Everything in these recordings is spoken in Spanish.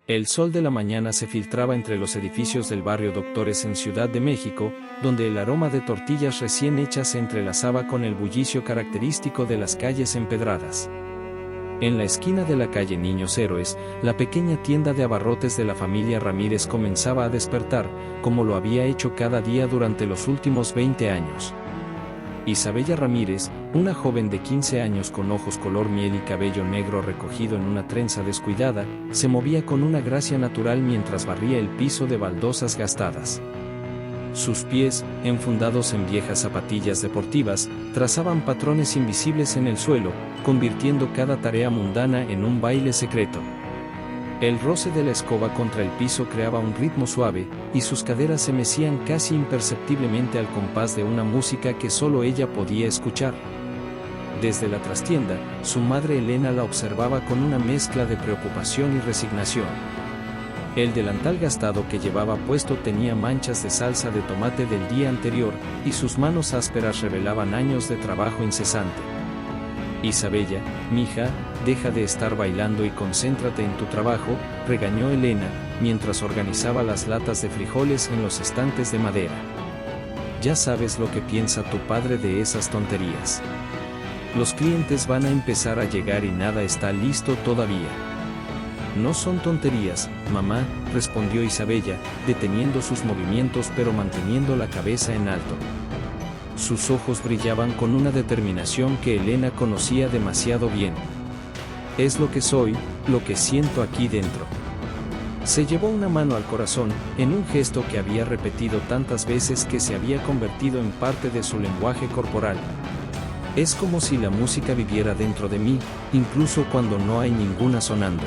El sol de la mañana se filtraba entre los edificios del barrio Doctores en Ciudad de México, donde el aroma de tortillas recién hechas se entrelazaba con el bullicio característico de las calles empedradas. En la esquina de la calle Niños Héroes, la pequeña tienda de abarrotes de la familia Ramírez comenzaba a despertar, como lo había hecho cada día durante los últimos 20 años. Isabella Ramírez, una joven de 15 años con ojos color miel y cabello negro recogido en una trenza descuidada, se movía con una gracia natural mientras barría el piso de baldosas gastadas. Sus pies, enfundados en viejas zapatillas deportivas, trazaban patrones invisibles en el suelo, convirtiendo cada tarea mundana en un baile secreto. El roce de la escoba contra el piso creaba un ritmo suave, y sus caderas se mecían casi imperceptiblemente al compás de una música que solo ella podía escuchar. Desde la trastienda, su madre Elena la observaba con una mezcla de preocupación y resignación. El delantal gastado que llevaba puesto tenía manchas de salsa de tomate del día anterior, y sus manos ásperas revelaban años de trabajo incesante. Isabella, mija, deja de estar bailando y concéntrate en tu trabajo, regañó Elena, mientras organizaba las latas de frijoles en los estantes de madera. Ya sabes lo que piensa tu padre de esas tonterías. Los clientes van a empezar a llegar y nada está listo todavía. No son tonterías, mamá, respondió Isabella, deteniendo sus movimientos pero manteniendo la cabeza en alto. Sus ojos brillaban con una determinación que Elena conocía demasiado bien. Es lo que soy, lo que siento aquí dentro. Se llevó una mano al corazón, en un gesto que había repetido tantas veces que se había convertido en parte de su lenguaje corporal. Es como si la música viviera dentro de mí, incluso cuando no hay ninguna sonando.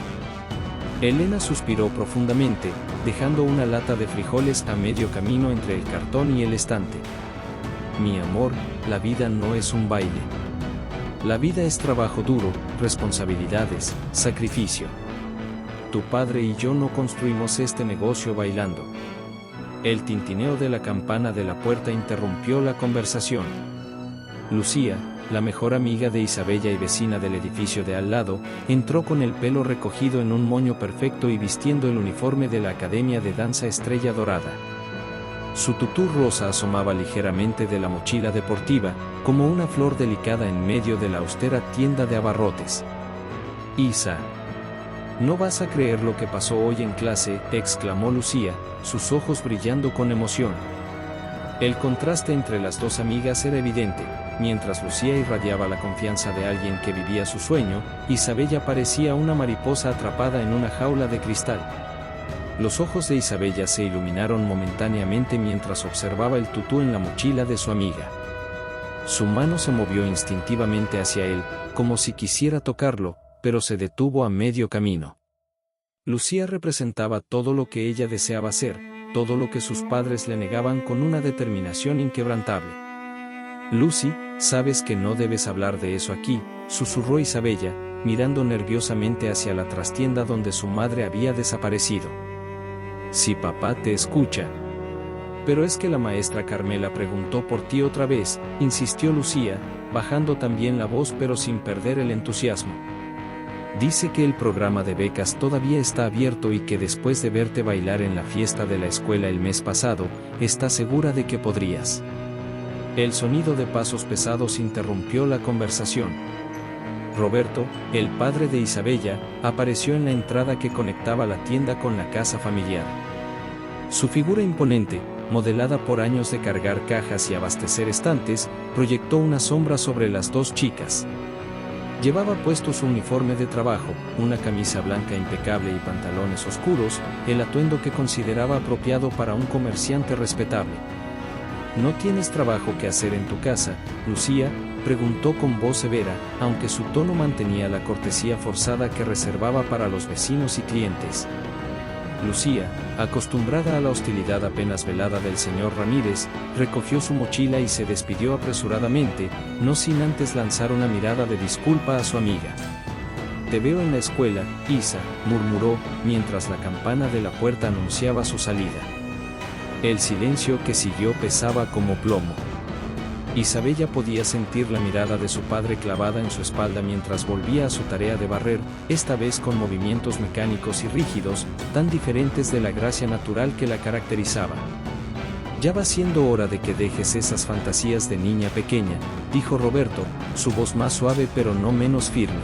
Elena suspiró profundamente, dejando una lata de frijoles a medio camino entre el cartón y el estante. Mi amor, la vida no es un baile. La vida es trabajo duro, responsabilidades, sacrificio. Tu padre y yo no construimos este negocio bailando. El tintineo de la campana de la puerta interrumpió la conversación. Lucía, la mejor amiga de Isabella y vecina del edificio de al lado, entró con el pelo recogido en un moño perfecto y vistiendo el uniforme de la Academia de Danza Estrella Dorada. Su tutú rosa asomaba ligeramente de la mochila deportiva, como una flor delicada en medio de la austera tienda de abarrotes. Isa. No vas a creer lo que pasó hoy en clase, exclamó Lucía, sus ojos brillando con emoción. El contraste entre las dos amigas era evidente. Mientras Lucía irradiaba la confianza de alguien que vivía su sueño, Isabella parecía una mariposa atrapada en una jaula de cristal. Los ojos de Isabella se iluminaron momentáneamente mientras observaba el tutú en la mochila de su amiga. Su mano se movió instintivamente hacia él, como si quisiera tocarlo, pero se detuvo a medio camino. Lucía representaba todo lo que ella deseaba ser, todo lo que sus padres le negaban con una determinación inquebrantable. Lucy, sabes que no debes hablar de eso aquí, susurró Isabella, mirando nerviosamente hacia la trastienda donde su madre había desaparecido. Si papá te escucha. Pero es que la maestra Carmela preguntó por ti otra vez, insistió Lucía, bajando también la voz pero sin perder el entusiasmo. Dice que el programa de becas todavía está abierto y que después de verte bailar en la fiesta de la escuela el mes pasado, está segura de que podrías. El sonido de pasos pesados interrumpió la conversación. Roberto, el padre de Isabella, apareció en la entrada que conectaba la tienda con la casa familiar. Su figura imponente, modelada por años de cargar cajas y abastecer estantes, proyectó una sombra sobre las dos chicas. Llevaba puesto su uniforme de trabajo, una camisa blanca impecable y pantalones oscuros, el atuendo que consideraba apropiado para un comerciante respetable. ¿No tienes trabajo que hacer en tu casa, Lucía?, preguntó con voz severa, aunque su tono mantenía la cortesía forzada que reservaba para los vecinos y clientes. Lucía, acostumbrada a la hostilidad apenas velada del señor Ramírez, recogió su mochila y se despidió apresuradamente, no sin antes lanzar una mirada de disculpa a su amiga. Te veo en la escuela, Isa, murmuró, mientras la campana de la puerta anunciaba su salida. El silencio que siguió pesaba como plomo. Isabella podía sentir la mirada de su padre clavada en su espalda mientras volvía a su tarea de barrer, esta vez con movimientos mecánicos y rígidos, tan diferentes de la gracia natural que la caracterizaba. «Ya va siendo hora de que dejes esas fantasías de niña pequeña», dijo Roberto, su voz más suave pero no menos firme.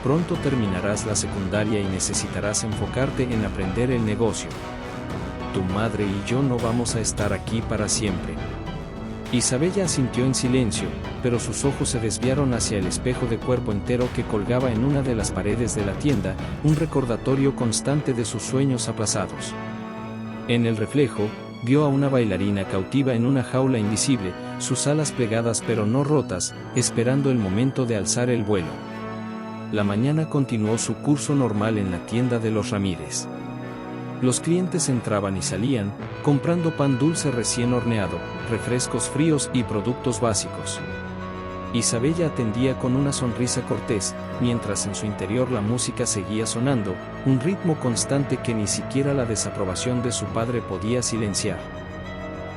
«Pronto terminarás la secundaria y necesitarás enfocarte en aprender el negocio. Tu madre y yo no vamos a estar aquí para siempre». Isabella asintió en silencio, pero sus ojos se desviaron hacia el espejo de cuerpo entero que colgaba en una de las paredes de la tienda, un recordatorio constante de sus sueños aplazados. En el reflejo, vio a una bailarina cautiva en una jaula invisible, sus alas plegadas pero no rotas, esperando el momento de alzar el vuelo. La mañana continuó su curso normal en la tienda de los Ramírez. Los clientes entraban y salían, comprando pan dulce recién horneado, refrescos fríos y productos básicos. Isabella atendía con una sonrisa cortés, mientras en su interior la música seguía sonando, un ritmo constante que ni siquiera la desaprobación de su padre podía silenciar.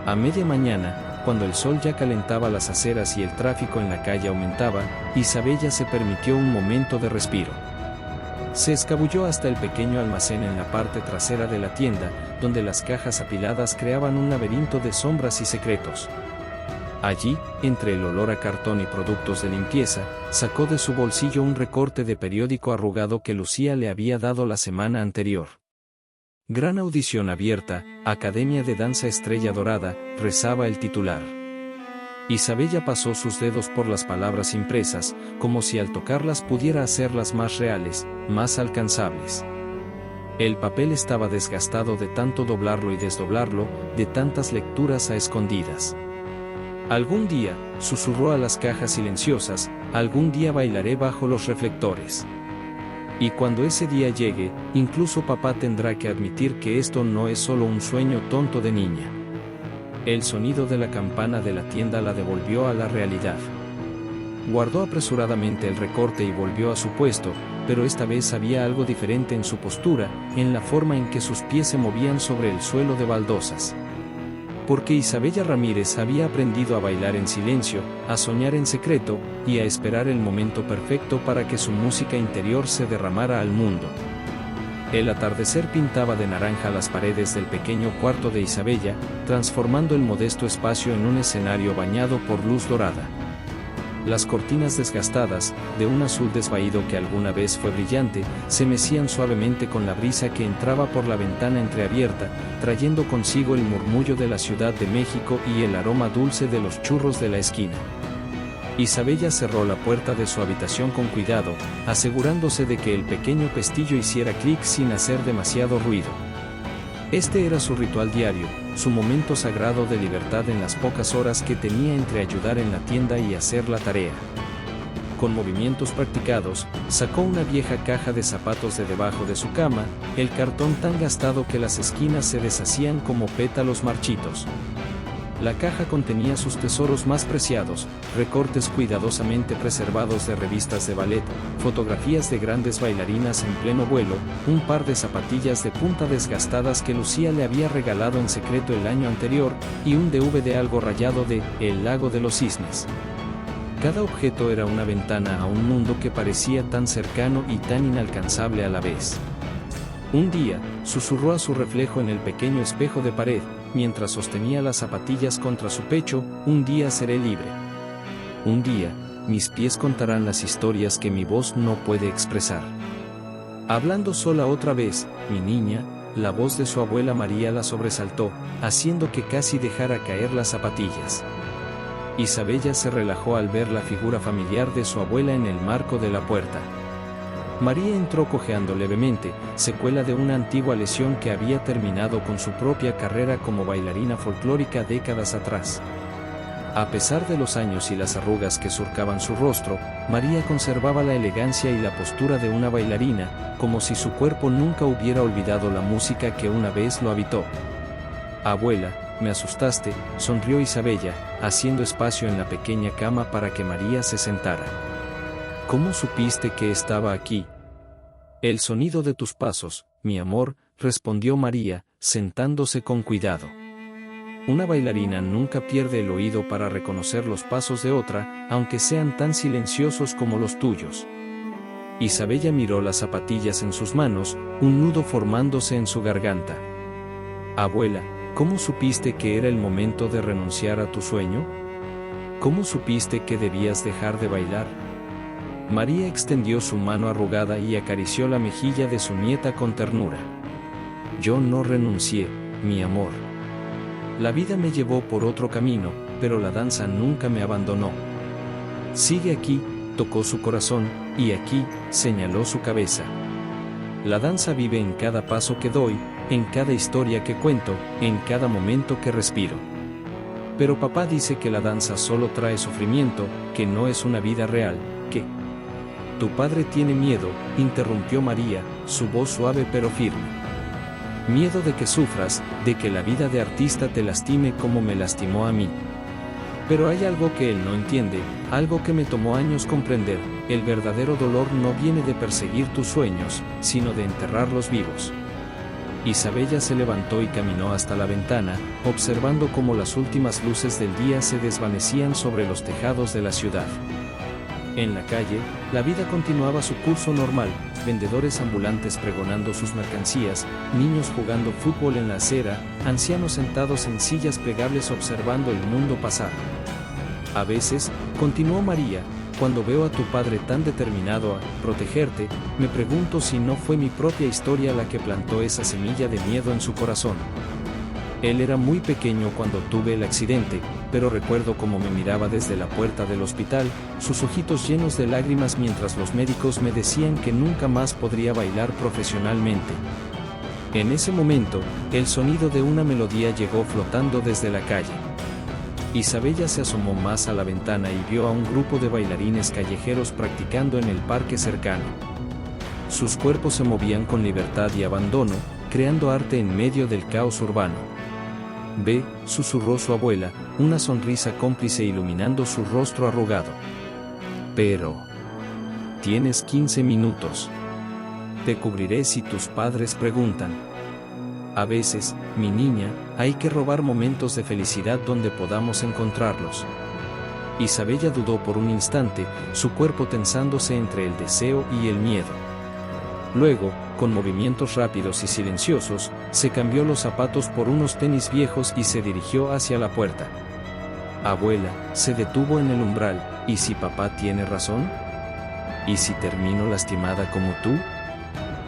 A media mañana, cuando el sol ya calentaba las aceras y el tráfico en la calle aumentaba, Isabella se permitió un momento de respiro. Se escabulló hasta el pequeño almacén en la parte trasera de la tienda, donde las cajas apiladas creaban un laberinto de sombras y secretos. Allí, entre el olor a cartón y productos de limpieza, sacó de su bolsillo un recorte de periódico arrugado que Lucía le había dado la semana anterior. Gran audición abierta, Academia de Danza Estrella Dorada, rezaba el titular. Isabella pasó sus dedos por las palabras impresas, como si al tocarlas pudiera hacerlas más reales, más alcanzables. El papel estaba desgastado de tanto doblarlo y desdoblarlo, de tantas lecturas a escondidas. Algún día, susurró a las cajas silenciosas, algún día bailaré bajo los reflectores. Y cuando ese día llegue, incluso papá tendrá que admitir que esto no es solo un sueño tonto de niña. El sonido de la campana de la tienda la devolvió a la realidad. Guardó apresuradamente el recorte y volvió a su puesto, pero esta vez había algo diferente en su postura, en la forma en que sus pies se movían sobre el suelo de baldosas. Porque Isabella Ramírez había aprendido a bailar en silencio, a soñar en secreto, y a esperar el momento perfecto para que su música interior se derramara al mundo. El atardecer pintaba de naranja las paredes del pequeño cuarto de Isabella, transformando el modesto espacio en un escenario bañado por luz dorada. Las cortinas desgastadas, de un azul desvaído que alguna vez fue brillante, se mecían suavemente con la brisa que entraba por la ventana entreabierta, trayendo consigo el murmullo de la Ciudad de México y el aroma dulce de los churros de la esquina. Isabella cerró la puerta de su habitación con cuidado, asegurándose de que el pequeño pestillo hiciera clic sin hacer demasiado ruido. Este era su ritual diario, su momento sagrado de libertad en las pocas horas que tenía entre ayudar en la tienda y hacer la tarea. Con movimientos practicados, sacó una vieja caja de zapatos de debajo de su cama, el cartón tan gastado que las esquinas se deshacían como pétalos marchitos. La caja contenía sus tesoros más preciados, recortes cuidadosamente preservados de revistas de ballet, fotografías de grandes bailarinas en pleno vuelo, un par de zapatillas de punta desgastadas que Lucía le había regalado en secreto el año anterior, y un DVD algo rayado de El lago de los cisnes. Cada objeto era una ventana a un mundo que parecía tan cercano y tan inalcanzable a la vez. Un día, susurró a su reflejo en el pequeño espejo de pared, mientras sostenía las zapatillas contra su pecho, un día seré libre. Un día, mis pies contarán las historias que mi voz no puede expresar. Hablando sola otra vez, mi niña, la voz de su abuela María la sobresaltó, haciendo que casi dejara caer las zapatillas. Isabella se relajó al ver la figura familiar de su abuela en el marco de la puerta. María entró cojeando levemente, secuela de una antigua lesión que había terminado con su propia carrera como bailarina folclórica décadas atrás. A pesar de los años y las arrugas que surcaban su rostro, María conservaba la elegancia y la postura de una bailarina, como si su cuerpo nunca hubiera olvidado la música que una vez lo habitó. «Abuela, me asustaste», sonrió Isabella, haciendo espacio en la pequeña cama para que María se sentara. «¿Cómo supiste que estaba aquí?» «El sonido de tus pasos, mi amor», respondió María, sentándose con cuidado. Una bailarina nunca pierde el oído para reconocer los pasos de otra, aunque sean tan silenciosos como los tuyos. Isabella miró las zapatillas en sus manos, un nudo formándose en su garganta. Abuela, ¿cómo supiste que era el momento de renunciar a tu sueño? ¿Cómo supiste que debías dejar de bailar? María extendió su mano arrugada y acarició la mejilla de su nieta con ternura. Yo no renuncié, mi amor. La vida me llevó por otro camino, pero la danza nunca me abandonó. Sigue aquí, tocó su corazón, y aquí, señaló su cabeza. La danza vive en cada paso que doy, en cada historia que cuento, en cada momento que respiro. Pero papá dice que la danza solo trae sufrimiento, que no es una vida real, que... Tu padre tiene miedo, interrumpió María, su voz suave pero firme. Miedo de que sufras, de que la vida de artista te lastime como me lastimó a mí. Pero hay algo que él no entiende, algo que me tomó años comprender: el verdadero dolor no viene de perseguir tus sueños, sino de enterrarlos vivos. Isabella se levantó y caminó hasta la ventana, observando cómo las últimas luces del día se desvanecían sobre los tejados de la ciudad. En la calle, la vida continuaba su curso normal, vendedores ambulantes pregonando sus mercancías, niños jugando fútbol en la acera, ancianos sentados en sillas plegables observando el mundo pasar. A veces, continuó María, cuando veo a tu padre tan determinado a protegerte, me pregunto si no fue mi propia historia la que plantó esa semilla de miedo en su corazón. Él era muy pequeño cuando tuve el accidente, pero recuerdo cómo me miraba desde la puerta del hospital, sus ojitos llenos de lágrimas mientras los médicos me decían que nunca más podría bailar profesionalmente. En ese momento, el sonido de una melodía llegó flotando desde la calle. Isabella se asomó más a la ventana y vio a un grupo de bailarines callejeros practicando en el parque cercano. Sus cuerpos se movían con libertad y abandono, creando arte en medio del caos urbano. Ve, susurró su abuela, una sonrisa cómplice iluminando su rostro arrugado. Pero... tienes 15 minutos. Te cubriré si tus padres preguntan. A veces, mi niña, hay que robar momentos de felicidad donde podamos encontrarlos. Isabella dudó por un instante, su cuerpo tensándose entre el deseo y el miedo. Luego, con movimientos rápidos y silenciosos, se cambió los zapatos por unos tenis viejos y se dirigió hacia la puerta. Abuela, se detuvo en el umbral, ¿y si papá tiene razón? ¿Y si termino lastimada como tú?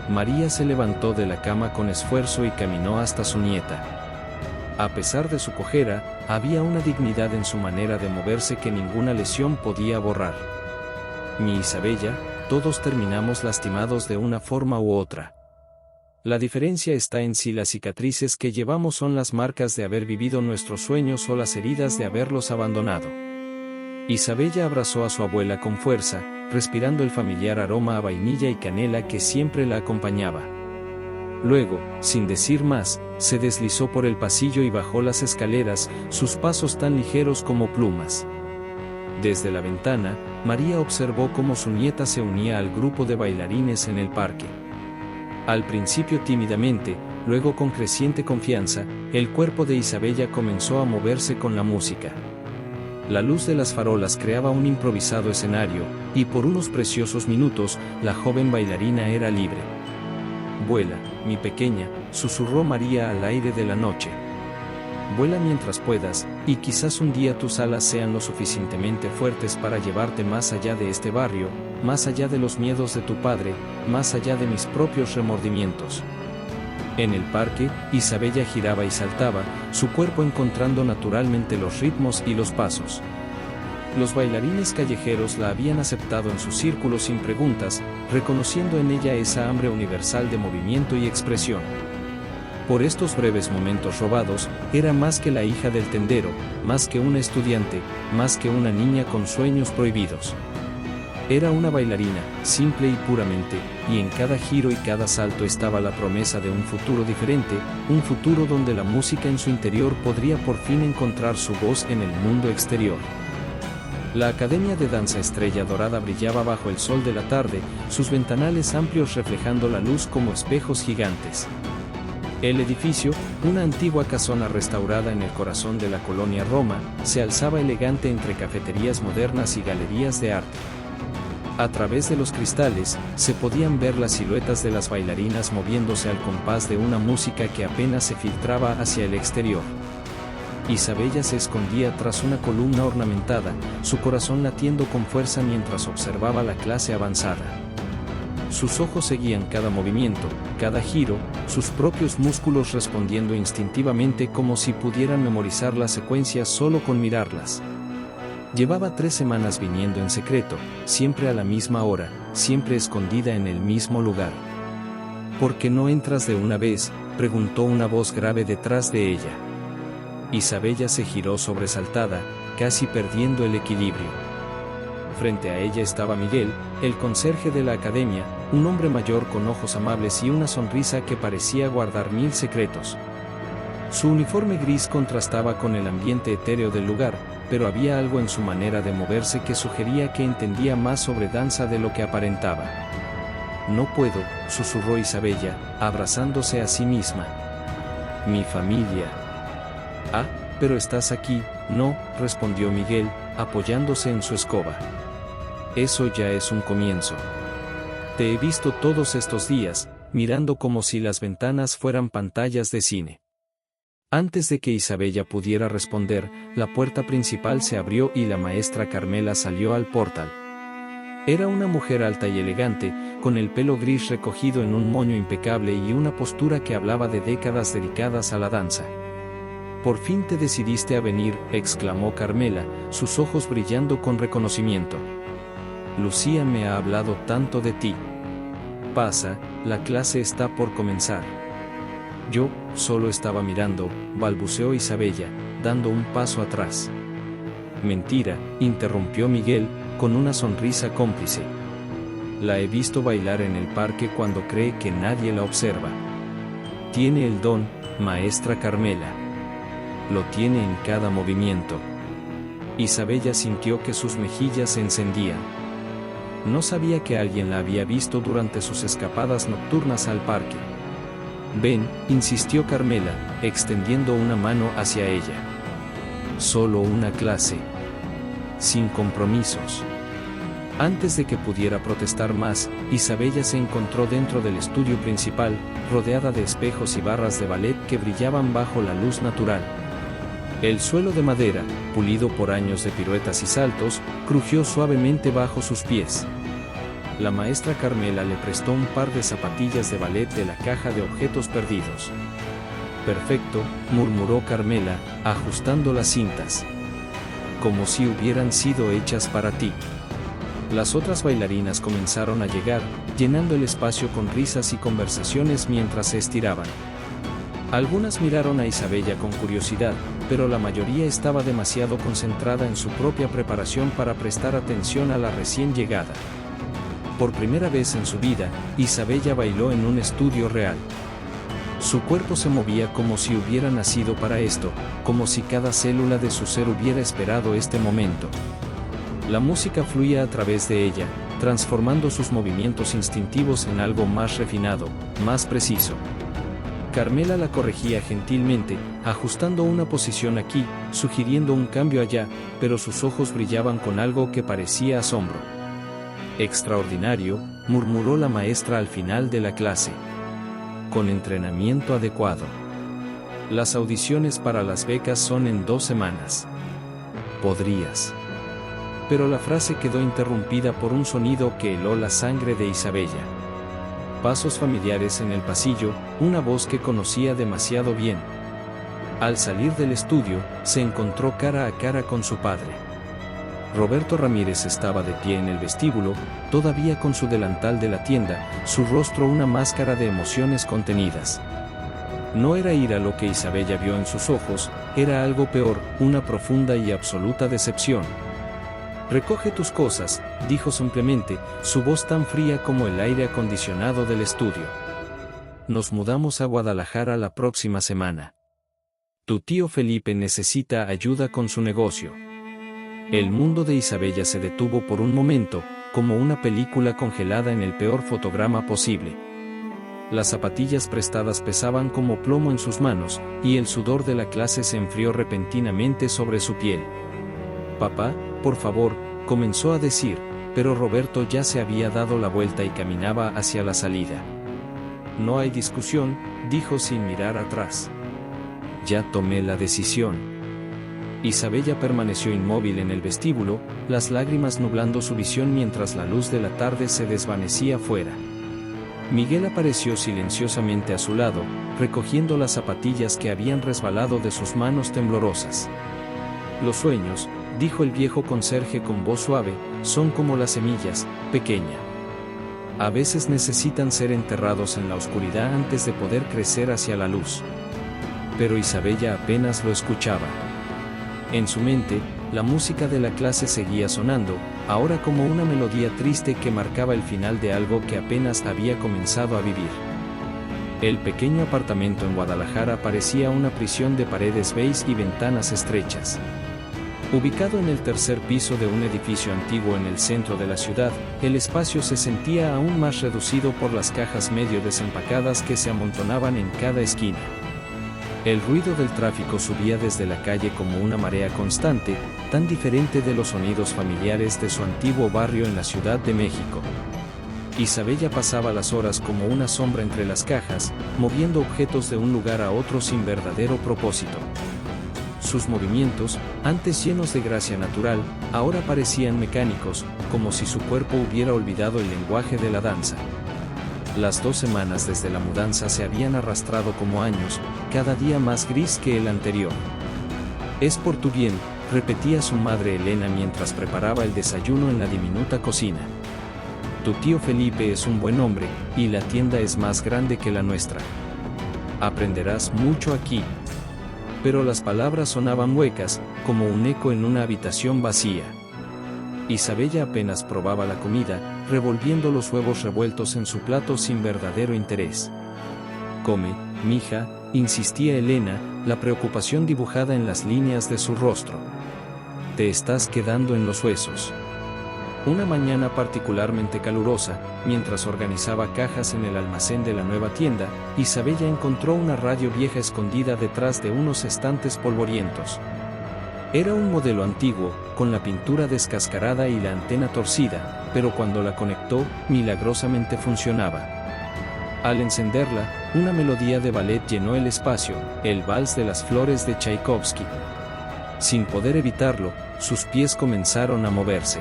María se levantó de la cama con esfuerzo y caminó hasta su nieta. A pesar de su cojera, había una dignidad en su manera de moverse que ninguna lesión podía borrar. Mi Isabella, todos terminamos lastimados de una forma u otra. La diferencia está en si las cicatrices que llevamos son las marcas de haber vivido nuestros sueños o las heridas de haberlos abandonado. Isabella abrazó a su abuela con fuerza, respirando el familiar aroma a vainilla y canela que siempre la acompañaba. Luego, sin decir más, se deslizó por el pasillo y bajó las escaleras, sus pasos tan ligeros como plumas. Desde la ventana, María observó cómo su nieta se unía al grupo de bailarines en el parque. Al principio tímidamente, luego con creciente confianza, el cuerpo de Isabella comenzó a moverse con la música. La luz de las farolas creaba un improvisado escenario, y por unos preciosos minutos, la joven bailarina era libre. «Vuela, mi pequeña», susurró María al aire de la noche. Vuela mientras puedas, y quizás un día tus alas sean lo suficientemente fuertes para llevarte más allá de este barrio, más allá de los miedos de tu padre, más allá de mis propios remordimientos. En el parque, Isabella giraba y saltaba, su cuerpo encontrando naturalmente los ritmos y los pasos. Los bailarines callejeros la habían aceptado en su círculo sin preguntas, reconociendo en ella esa hambre universal de movimiento y expresión. Por estos breves momentos robados, era más que la hija del tendero, más que una estudiante, más que una niña con sueños prohibidos. Era una bailarina, simple y puramente, y en cada giro y cada salto estaba la promesa de un futuro diferente, un futuro donde la música en su interior podría por fin encontrar su voz en el mundo exterior. La Academia de Danza Estrella Dorada brillaba bajo el sol de la tarde, sus ventanales amplios reflejando la luz como espejos gigantes. El edificio, una antigua casona restaurada en el corazón de la colonia Roma, se alzaba elegante entre cafeterías modernas y galerías de arte. A través de los cristales, se podían ver las siluetas de las bailarinas moviéndose al compás de una música que apenas se filtraba hacia el exterior. Isabella se escondía tras una columna ornamentada, su corazón latiendo con fuerza mientras observaba la clase avanzada. Sus ojos seguían cada movimiento, cada giro, sus propios músculos respondiendo instintivamente como si pudieran memorizar las secuencias solo con mirarlas. Llevaba 3 semanas viniendo en secreto, siempre a la misma hora, siempre escondida en el mismo lugar. ¿Por qué no entras de una vez?, preguntó una voz grave detrás de ella. Isabella se giró sobresaltada, casi perdiendo el equilibrio. Frente a ella estaba Miguel, el conserje de la academia, un hombre mayor con ojos amables y una sonrisa que parecía guardar 1000 secretos. Su uniforme gris contrastaba con el ambiente etéreo del lugar, pero había algo en su manera de moverse que sugería que entendía más sobre danza de lo que aparentaba. «No puedo», susurró Isabella, abrazándose a sí misma. «Mi familia». «Ah, pero estás aquí». «No», respondió Miguel, apoyándose en su escoba. «Eso ya es un comienzo. Te he visto todos estos días, mirando como si las ventanas fueran pantallas de cine». Antes de que Isabella pudiera responder, la puerta principal se abrió y la maestra Carmela salió al portal. Era una mujer alta y elegante, con el pelo gris recogido en un moño impecable y una postura que hablaba de décadas dedicadas a la danza. «Por fin te decidiste a venir», exclamó Carmela, sus ojos brillando con reconocimiento. «Lucía me ha hablado tanto de ti. Pasa, la clase está por comenzar». «Yo, solo estaba mirando», balbuceó Isabella, dando un paso atrás. «Mentira», interrumpió Miguel, con una sonrisa cómplice. «La he visto bailar en el parque cuando cree que nadie la observa. Tiene el don, maestra Carmela. Lo tiene en cada movimiento». Isabella sintió que sus mejillas se encendían. No sabía que alguien la había visto durante sus escapadas nocturnas al parque. «Ven», insistió Carmela, extendiendo una mano hacia ella. «Solo una clase. Sin compromisos». Antes de que pudiera protestar más, Isabella se encontró dentro del estudio principal, rodeada de espejos y barras de ballet que brillaban bajo la luz natural. El suelo de madera, pulido por años de piruetas y saltos, crujió suavemente bajo sus pies. La maestra Carmela le prestó un par de zapatillas de ballet de la caja de objetos perdidos. «Perfecto», murmuró Carmela, ajustando las cintas. «Como si hubieran sido hechas para ti». Las otras bailarinas comenzaron a llegar, llenando el espacio con risas y conversaciones mientras se estiraban. Algunas miraron a Isabella con curiosidad, pero la mayoría estaba demasiado concentrada en su propia preparación para prestar atención a la recién llegada. Por primera vez en su vida, Isabella bailó en un estudio real. Su cuerpo se movía como si hubiera nacido para esto, como si cada célula de su ser hubiera esperado este momento. La música fluía a través de ella, transformando sus movimientos instintivos en algo más refinado, más preciso. Carmela la corregía gentilmente, ajustando una posición aquí, sugiriendo un cambio allá, pero sus ojos brillaban con algo que parecía asombro. «Extraordinario», murmuró la maestra al final de la clase. «Con entrenamiento adecuado. Las audiciones para las becas son en 2 semanas. Podrías». Pero la frase quedó interrumpida por un sonido que heló la sangre de Isabella. Pasos familiares en el pasillo, una voz que conocía demasiado bien. Al salir del estudio, se encontró cara a cara con su padre. Roberto Ramírez estaba de pie en el vestíbulo, todavía con su delantal de la tienda, su rostro una máscara de emociones contenidas. No era ira lo que Isabella vio en sus ojos, era algo peor, una profunda y absoluta decepción. «Recoge tus cosas», dijo simplemente, su voz tan fría como el aire acondicionado del estudio. «Nos mudamos a Guadalajara la próxima semana. Tu tío Felipe necesita ayuda con su negocio». El mundo de Isabella se detuvo por un momento, como una película congelada en el peor fotograma posible. Las zapatillas prestadas pesaban como plomo en sus manos, y el sudor de la clase se enfrió repentinamente sobre su piel. «Papá, por favor», comenzó a decir, pero Roberto ya se había dado la vuelta y caminaba hacia la salida. «No hay discusión», dijo sin mirar atrás. «Ya tomé la decisión». Isabella permaneció inmóvil en el vestíbulo, las lágrimas nublando su visión mientras la luz de la tarde se desvanecía fuera. Miguel apareció silenciosamente a su lado, recogiendo las zapatillas que habían resbalado de sus manos temblorosas. «Los sueños», dijo el viejo conserje con voz suave, «son como las semillas, pequeña. A veces necesitan ser enterrados en la oscuridad antes de poder crecer hacia la luz». Pero Isabella apenas lo escuchaba. En su mente, la música de la clase seguía sonando, ahora como una melodía triste que marcaba el final de algo que apenas había comenzado a vivir. El pequeño apartamento en Guadalajara parecía una prisión de paredes beige y ventanas estrechas. Ubicado en el tercer piso de un edificio antiguo en el centro de la ciudad, el espacio se sentía aún más reducido por las cajas medio desempacadas que se amontonaban en cada esquina. El ruido del tráfico subía desde la calle como una marea constante, tan diferente de los sonidos familiares de su antiguo barrio en la Ciudad de México. Isabella pasaba las horas como una sombra entre las cajas, moviendo objetos de un lugar a otro sin verdadero propósito. Sus movimientos, antes llenos de gracia natural, ahora parecían mecánicos, como si su cuerpo hubiera olvidado el lenguaje de la danza. Las 2 semanas desde la mudanza se habían arrastrado como años, cada día más gris que el anterior. «Es por tu bien», repetía su madre Elena mientras preparaba el desayuno en la diminuta cocina. «Tu tío Felipe es un buen hombre, y la tienda es más grande que la nuestra. Aprenderás mucho aquí». Pero las palabras sonaban huecas, como un eco en una habitación vacía. Isabella apenas probaba la comida, revolviendo los huevos revueltos en su plato sin verdadero interés. «Come, mija», insistía Elena, la preocupación dibujada en las líneas de su rostro. «Te estás quedando en los huesos». Una mañana particularmente calurosa, mientras organizaba cajas en el almacén de la nueva tienda, Isabella encontró una radio vieja escondida detrás de unos estantes polvorientos. Era un modelo antiguo, con la pintura descascarada y la antena torcida, pero cuando la conectó, milagrosamente funcionaba. Al encenderla, una melodía de ballet llenó el espacio, el vals de las flores de Tchaikovsky. Sin poder evitarlo, sus pies comenzaron a moverse.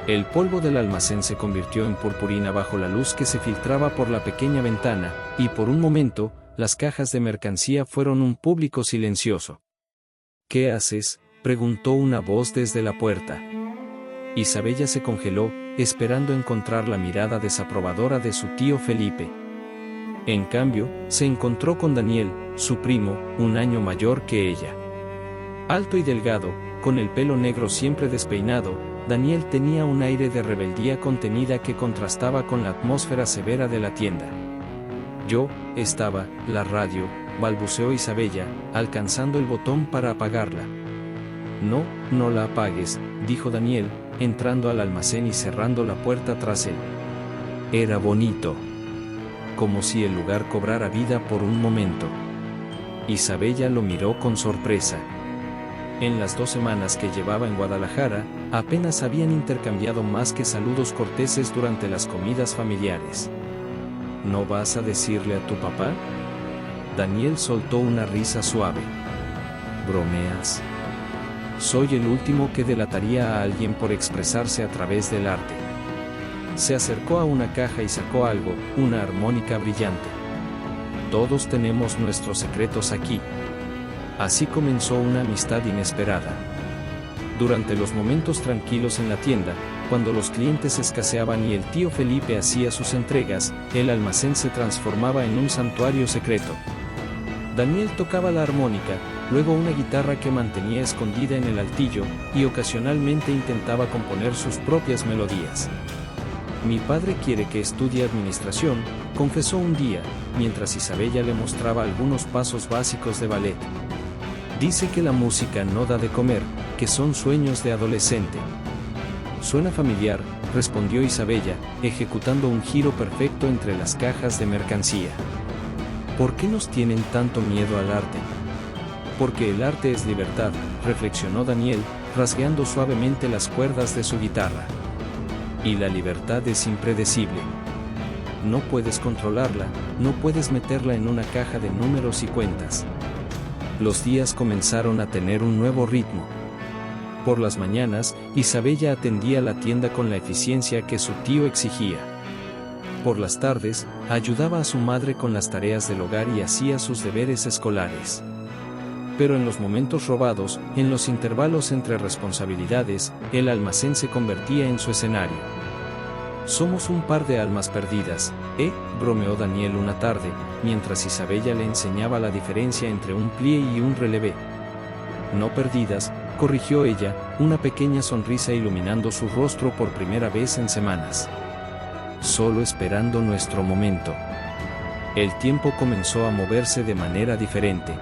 El polvo del almacén se convirtió en purpurina bajo la luz que se filtraba por la pequeña ventana, y por un momento, las cajas de mercancía fueron un público silencioso. «¿Qué haces?», preguntó una voz desde la puerta. Isabella se congeló, esperando encontrar la mirada desaprobadora de su tío Felipe. En cambio, se encontró con Daniel, su primo, 1 año mayor que ella. Alto y delgado, con el pelo negro siempre despeinado, Daniel tenía un aire de rebeldía contenida que contrastaba con la atmósfera severa de la tienda. «La radio», balbuceó Isabella, alcanzando el botón para apagarla. «No, no la apagues», dijo Daniel, entrando al almacén y cerrando la puerta tras él. Era bonito. Como si el lugar cobrara vida por un momento. Isabella lo miró con sorpresa. En las 2 semanas que llevaba en Guadalajara, apenas habían intercambiado más que saludos corteses durante las comidas familiares. «¿No vas a decirle a tu papá?». Daniel soltó una risa suave. «¿Bromeas? Soy el último que delataría a alguien por expresarse a través del arte». Se acercó a una caja y sacó algo, una armónica brillante. «Todos tenemos nuestros secretos aquí». Así comenzó una amistad inesperada. Durante los momentos tranquilos en la tienda, cuando los clientes escaseaban y el tío Felipe hacía sus entregas, el almacén se transformaba en un santuario secreto. Daniel tocaba la armónica, luego una guitarra que mantenía escondida en el altillo, y ocasionalmente intentaba componer sus propias melodías. «Mi padre quiere que estudie administración», confesó un día, mientras Isabella le mostraba algunos pasos básicos de ballet. «Dice que la música no da de comer, que son sueños de adolescente». «Suena familiar», respondió Isabella, ejecutando un giro perfecto entre las cajas de mercancía. ¿Por qué nos tienen tanto miedo al arte? Porque el arte es libertad, reflexionó Daniel, rasgueando suavemente las cuerdas de su guitarra. Y la libertad es impredecible. No puedes controlarla, no puedes meterla en una caja de números y cuentas. Los días comenzaron a tener un nuevo ritmo. Por las mañanas, Isabella atendía la tienda con la eficiencia que su tío exigía. Por las tardes, ayudaba a su madre con las tareas del hogar y hacía sus deberes escolares. Pero en los momentos robados, en los intervalos entre responsabilidades, el almacén se convertía en su escenario. «Somos un par de almas perdidas», bromeó Daniel una tarde, mientras Isabella le enseñaba la diferencia entre un plie y un relevé. «No perdidas», corrigió ella, una pequeña sonrisa iluminando su rostro por primera vez en semanas. «Solo esperando nuestro momento». El tiempo comenzó a moverse de manera diferente.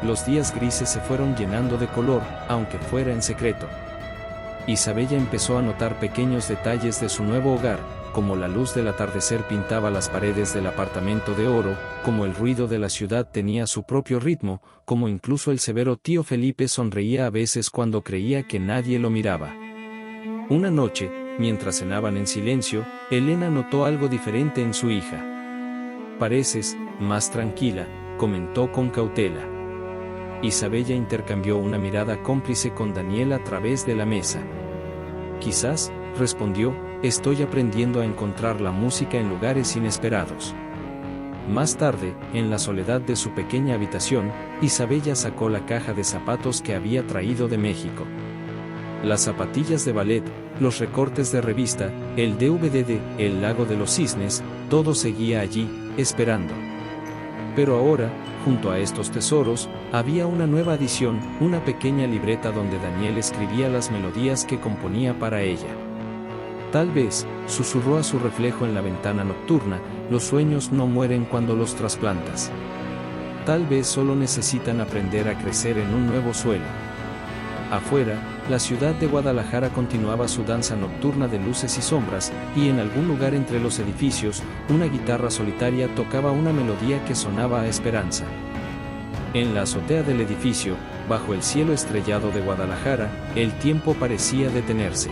Los días grises se fueron llenando de color, aunque fuera en secreto. Isabella empezó a notar pequeños detalles de su nuevo hogar, como la luz del atardecer pintaba las paredes del apartamento de oro, como el ruido de la ciudad tenía su propio ritmo, como incluso el severo tío Felipe sonreía a veces cuando creía que nadie lo miraba. Una noche, mientras cenaban en silencio, Elena notó algo diferente en su hija. «Pareces más tranquila», comentó con cautela. Isabella intercambió una mirada cómplice con Daniel a través de la mesa. «Quizás», respondió, «estoy aprendiendo a encontrar la música en lugares inesperados». Más tarde, en la soledad de su pequeña habitación, Isabella sacó la caja de zapatos que había traído de México. Las zapatillas de ballet, los recortes de revista, el DVD de El lago de los cisnes, todo seguía allí, esperando. Pero ahora, junto a estos tesoros, había una nueva adición, una pequeña libreta donde Daniel escribía las melodías que componía para ella. Tal vez, susurró a su reflejo en la ventana nocturna, los sueños no mueren cuando los trasplantas. Tal vez solo necesitan aprender a crecer en un nuevo suelo. Afuera, la ciudad de Guadalajara continuaba su danza nocturna de luces y sombras, y en algún lugar entre los edificios, una guitarra solitaria tocaba una melodía que sonaba a esperanza. En la azotea del edificio, bajo el cielo estrellado de Guadalajara, el tiempo parecía detenerse.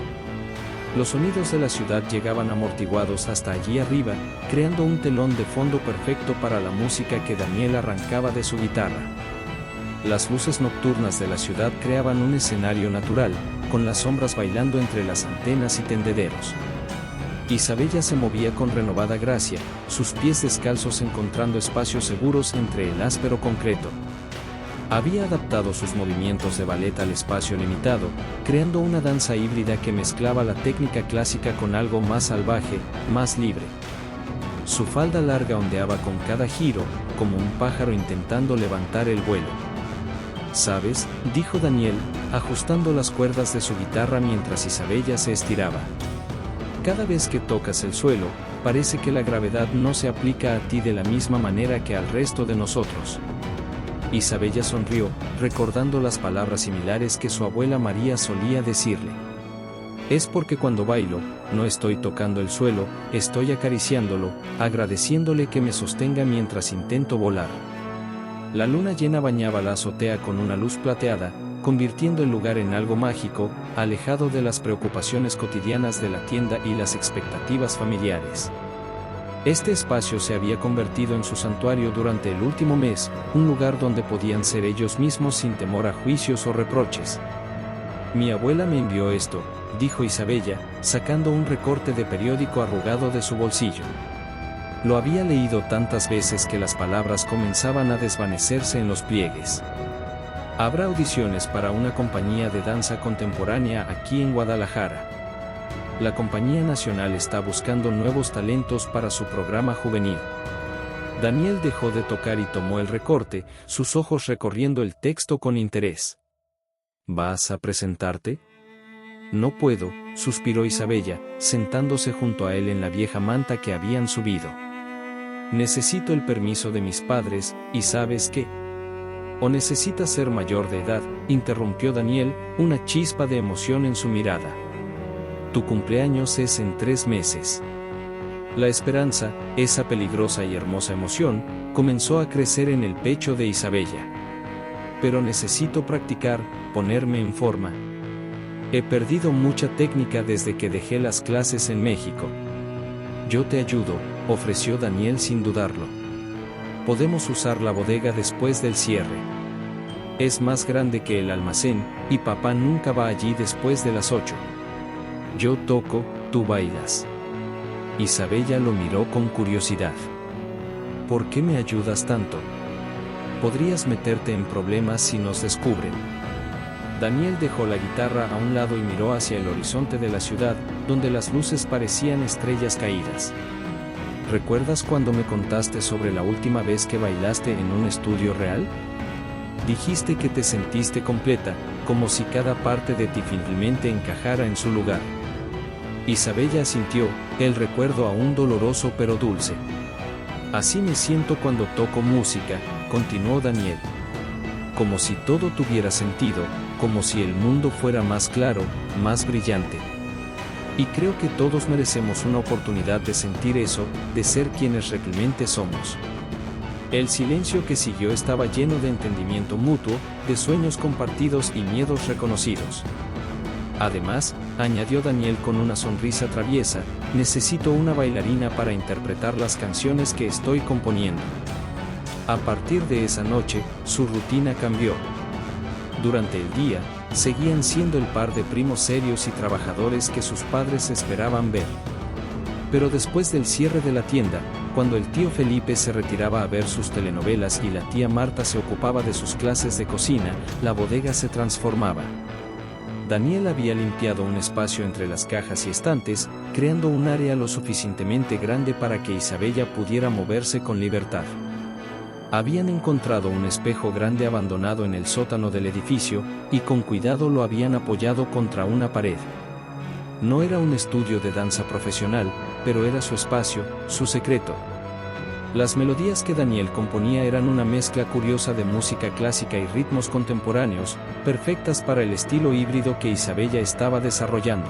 Los sonidos de la ciudad llegaban amortiguados hasta allí arriba, creando un telón de fondo perfecto para la música que Daniel arrancaba de su guitarra. Las luces nocturnas de la ciudad creaban un escenario natural, con las sombras bailando entre las antenas y tendederos. Isabella se movía con renovada gracia, sus pies descalzos encontrando espacios seguros entre el áspero concreto. Había adaptado sus movimientos de ballet al espacio limitado, creando una danza híbrida que mezclaba la técnica clásica con algo más salvaje, más libre. Su falda larga ondeaba con cada giro, como un pájaro intentando levantar el vuelo. «¿Sabes?», dijo Daniel, ajustando las cuerdas de su guitarra mientras Isabella se estiraba. «Cada vez que tocas el suelo, parece que la gravedad no se aplica a ti de la misma manera que al resto de nosotros». Isabella sonrió, recordando las palabras similares que su abuela María solía decirle. «Es porque cuando bailo, no estoy tocando el suelo, estoy acariciándolo, agradeciéndole que me sostenga mientras intento volar». La luna llena bañaba la azotea con una luz plateada, convirtiendo el lugar en algo mágico, alejado de las preocupaciones cotidianas de la tienda y las expectativas familiares. Este espacio se había convertido en su santuario durante el último mes, un lugar donde podían ser ellos mismos sin temor a juicios o reproches. «Mi abuela me envió esto», dijo Isabella, sacando un recorte de periódico arrugado de su bolsillo. Lo había leído tantas veces que las palabras comenzaban a desvanecerse en los pliegues. «Habrá audiciones para una compañía de danza contemporánea aquí en Guadalajara. La Compañía Nacional está buscando nuevos talentos para su programa juvenil». Daniel dejó de tocar y tomó el recorte, sus ojos recorriendo el texto con interés. «¿Vas a presentarte?» «No puedo», suspiró Isabella, sentándose junto a él en la vieja manta que habían subido. «Necesito el permiso de mis padres, ¿y sabes qué? ¿O necesitas ser mayor de edad?», interrumpió Daniel, una chispa de emoción en su mirada. tu cumpleaños es en 3 meses. La esperanza, esa peligrosa y hermosa emoción, comenzó a crecer en el pecho de Isabella. Pero necesito practicar, ponerme en forma. He perdido mucha técnica desde que dejé las clases en México. Yo te ayudo, ofreció Daniel sin dudarlo. Podemos usar la bodega después del cierre. Es más grande que el almacén, y papá nunca va allí después de las 8. Yo toco, tú bailas. Isabella lo miró con curiosidad. ¿Por qué me ayudas tanto? Podrías meterte en problemas si nos descubren. Daniel dejó la guitarra a un lado y miró hacia el horizonte de la ciudad, donde las luces parecían estrellas caídas. ¿Recuerdas cuando me contaste sobre la última vez que bailaste en un estudio real? Dijiste que te sentiste completa, como si cada parte de ti finalmente encajara en su lugar. Isabella asintió, el recuerdo aún doloroso pero dulce. Así me siento cuando toco música, continuó Daniel. Como si todo tuviera sentido, como si el mundo fuera más claro, más brillante. Y creo que todos merecemos una oportunidad de sentir eso, de ser quienes realmente somos. El silencio que siguió estaba lleno de entendimiento mutuo, de sueños compartidos y miedos reconocidos. Además, añadió Daniel con una sonrisa traviesa, necesito una bailarina para interpretar las canciones que estoy componiendo. A partir de esa noche, su rutina cambió. Durante el día, seguían siendo el par de primos serios y trabajadores que sus padres esperaban ver. Pero después del cierre de la tienda, cuando el tío Felipe se retiraba a ver sus telenovelas y la tía Marta se ocupaba de sus clases de cocina, la bodega se transformaba. Daniel había limpiado un espacio entre las cajas y estantes, creando un área lo suficientemente grande para que Isabella pudiera moverse con libertad. Habían encontrado un espejo grande abandonado en el sótano del edificio, y con cuidado lo habían apoyado contra una pared. No era un estudio de danza profesional, pero era su espacio, su secreto. Las melodías que Daniel componía eran una mezcla curiosa de música clásica y ritmos contemporáneos, perfectas para el estilo híbrido que Isabella estaba desarrollando.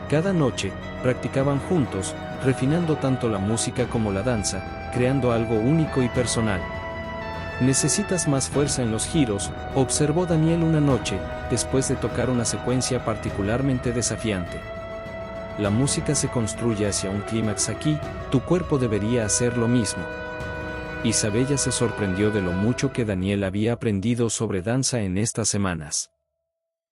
Cada noche, practicaban juntos, refinando tanto la música como la danza, creando algo único y personal. ¿Necesitas más fuerza en los giros?, observó Daniel una noche, después de tocar una secuencia particularmente desafiante. La música se construye hacia un clímax aquí, tu cuerpo debería hacer lo mismo. Isabella se sorprendió de lo mucho que Daniel había aprendido sobre danza en estas semanas.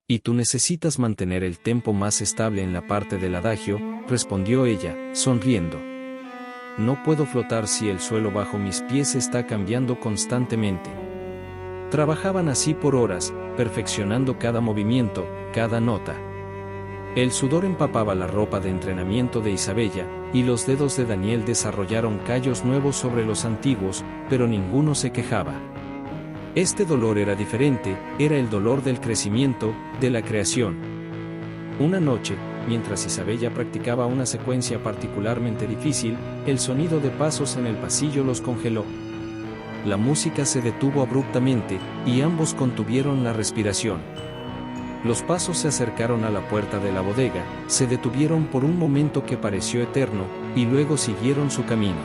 Y tú necesitas mantener el tempo más estable en la parte del adagio, respondió ella, sonriendo. No puedo flotar si el suelo bajo mis pies está cambiando constantemente. Trabajaban así por horas, perfeccionando cada movimiento, cada nota. El sudor empapaba la ropa de entrenamiento de Isabella, y los dedos de Daniel desarrollaron callos nuevos sobre los antiguos, pero ninguno se quejaba. Este dolor era diferente, era el dolor del crecimiento, de la creación. Una noche, mientras Isabella practicaba una secuencia particularmente difícil, el sonido de pasos en el pasillo los congeló. La música se detuvo abruptamente, y ambos contuvieron la respiración. Los pasos se acercaron a la puerta de la bodega, se detuvieron por un momento que pareció eterno, y luego siguieron su camino.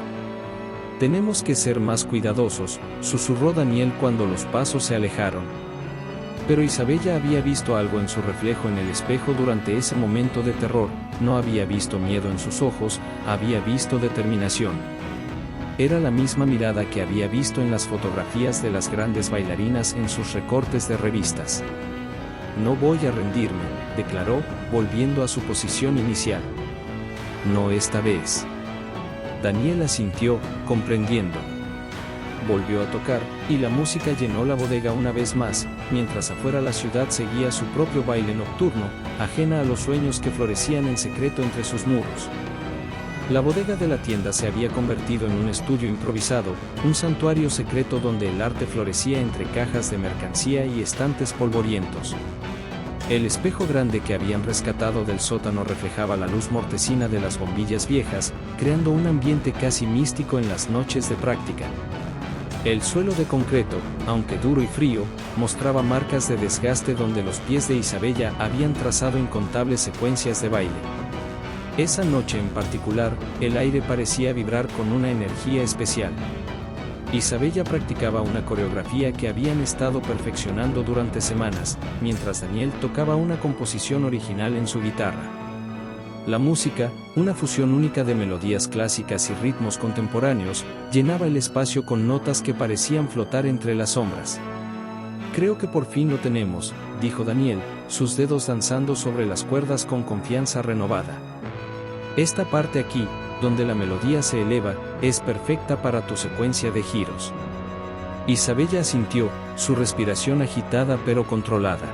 Tenemos que ser más cuidadosos, susurró Daniel cuando los pasos se alejaron. Pero Isabella había visto algo en su reflejo en el espejo durante ese momento de terror, no había visto miedo en sus ojos, había visto determinación. Era la misma mirada que había visto en las fotografías de las grandes bailarinas en sus recortes de revistas. No voy a rendirme, declaró, volviendo a su posición inicial. No esta vez. Daniel asintió, comprendiendo. Volvió a tocar, y la música llenó la bodega una vez más, mientras afuera la ciudad seguía su propio baile nocturno, ajena a los sueños que florecían en secreto entre sus muros. La bodega de la tienda se había convertido en un estudio improvisado, un santuario secreto donde el arte florecía entre cajas de mercancía y estantes polvorientos. El espejo grande que habían rescatado del sótano reflejaba la luz mortecina de las bombillas viejas, creando un ambiente casi místico en las noches de práctica. El suelo de concreto, aunque duro y frío, mostraba marcas de desgaste donde los pies de Isabella habían trazado incontables secuencias de baile. Esa noche en particular, el aire parecía vibrar con una energía especial. Isabella practicaba una coreografía que habían estado perfeccionando durante semanas, mientras Daniel tocaba una composición original en su guitarra. La música, una fusión única de melodías clásicas y ritmos contemporáneos, llenaba el espacio con notas que parecían flotar entre las sombras. «Creo que por fin lo tenemos», dijo Daniel, sus dedos danzando sobre las cuerdas con confianza renovada. «Esta parte aquí, donde la melodía se eleva, es perfecta para tu secuencia de giros». Isabella asintió, su respiración agitada pero controlada.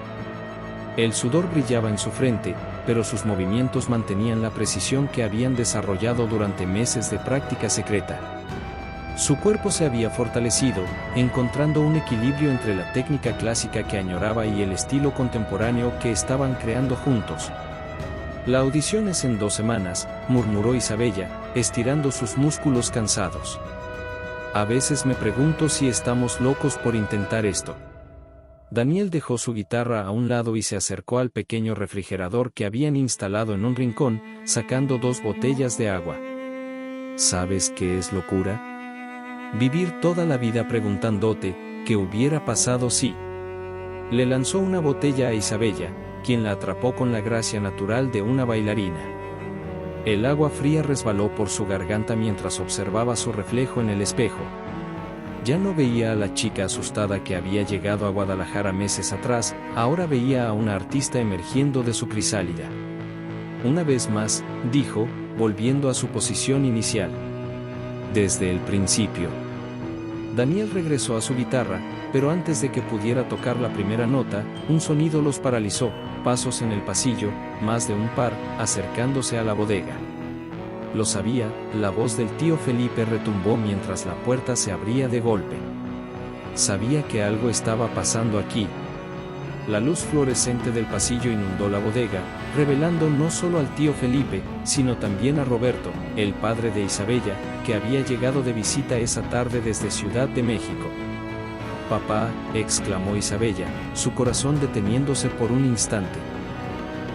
El sudor brillaba en su frente, pero sus movimientos mantenían la precisión que habían desarrollado durante meses de práctica secreta. Su cuerpo se había fortalecido, encontrando un equilibrio entre la técnica clásica que añoraba y el estilo contemporáneo que estaban creando juntos. «La audición es en 2 semanas», murmuró Isabella, estirando sus músculos cansados. «A veces me pregunto si estamos locos por intentar esto». Daniel dejó su guitarra a un lado y se acercó al pequeño refrigerador que habían instalado en un rincón, sacando 2 botellas de agua. «¿Sabes qué es locura? Vivir toda la vida preguntándote, ¿qué hubiera pasado si?». Le lanzó una botella a Isabella, quien la atrapó con la gracia natural de una bailarina. El agua fría resbaló por su garganta mientras observaba su reflejo en el espejo. Ya no veía a la chica asustada que había llegado a Guadalajara meses atrás, ahora veía a una artista emergiendo de su crisálida. «Una vez más», dijo, volviendo a su posición inicial. «Desde el principio». Daniel regresó a su guitarra, pero antes de que pudiera tocar la primera nota, un sonido los paralizó, pasos en el pasillo, más de un par, acercándose a la bodega. Lo sabía, la voz del tío Felipe retumbó mientras la puerta se abría de golpe. Sabía que algo estaba pasando aquí. La luz fluorescente del pasillo inundó la bodega, revelando no solo al tío Felipe, sino también a Roberto, el padre de Isabella, que había llegado de visita esa tarde desde Ciudad de México. «Papá», exclamó Isabella, su corazón deteniéndose por un instante.